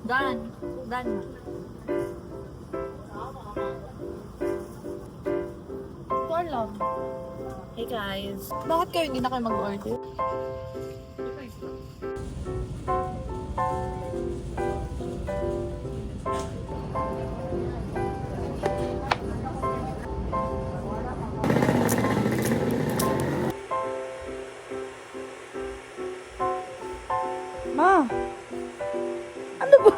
Done. Done. Ito lang. Hey guys. Bakit kayo hindi na kayo mag-order? Ma! Ano ba?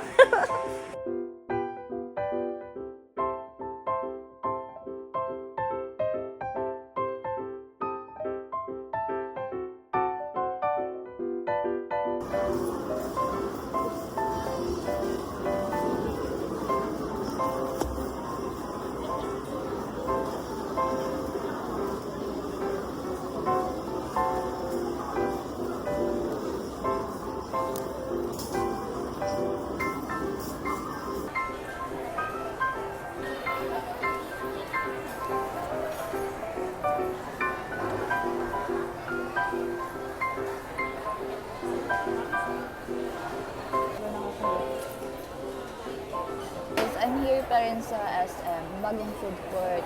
I'm here pa rin sa SM, bagong food court.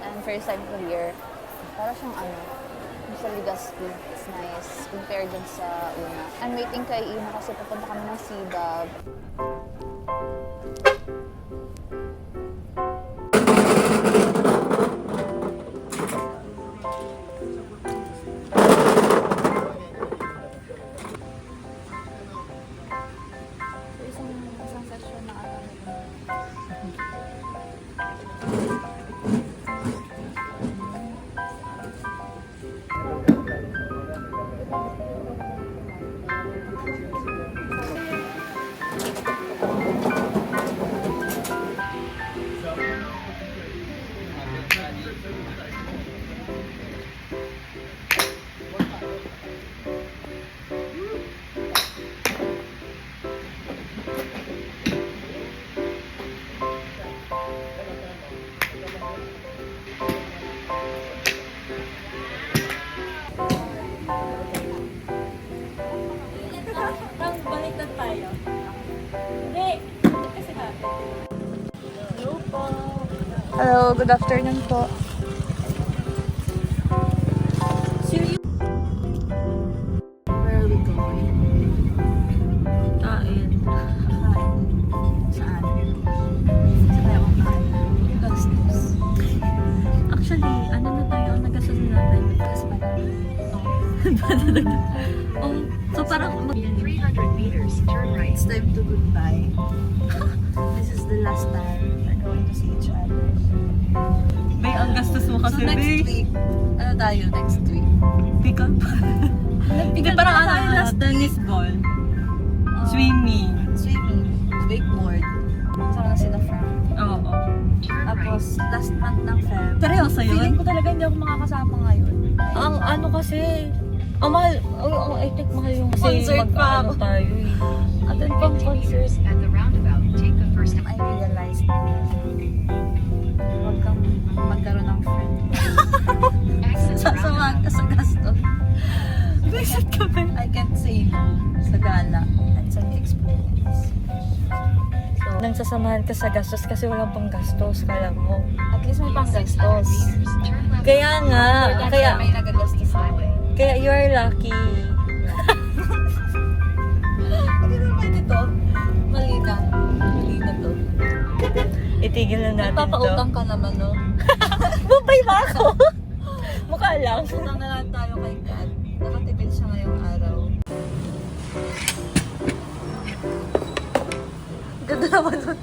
And first time ko here, para siyang yung sa Legazpi. It's nice, compared dun sa una. I'm waiting kay Ina kasi pupunta kami ng CDAB. Isang session na baliktad tayo. Hindi. Kasi hello po. Hello, good afternoon po. Where are we going? Kain. Saan? Sa tayo kain. Gastos. Actually, ano na tayo? Nagastos na natin. Tapos oh, so parang 300 meters, turn right. it's time to goodbye. This is the last time we're going to see each other. May ang gastos mo kasi, So next week, ano tayo next week? Pick up. Hindi, parang tayo last tennis ball. Swimming. Swimming, wakeboard. Sama na sila Frank. Oo. Turn right. Tapos last month ng Feb. Seryoso Feeling yun? ko talaga hindi ako makakasama ngayon. Ang ano kasi, ang mahal, I think mahal yung Concert pa ako. tayo eh. Atin pang concert. At the roundabout, take the first I realized huwag kang magkaroon ng friend. exit the Sasamahan roundabout. ka sa gasto. Visit ka ba? I can't say no sa gala at sa experience. So, Nagsasamahan ka sa gastos kasi walang pang gastos, kala mo. at least may pang 600 gastos. meters, turn left. Kaya nga, kaya, may nagagastos Highway. kaya you are lucky. Hindi na pwede to. Mali na. Mali na to. Itigil na natin to. Nagpapautang ka naman, no? Bubay ba ako? Mukha lang. Utang na lang tayo kay Kat. Nakatipid siya ngayong araw. Ganda naman nun.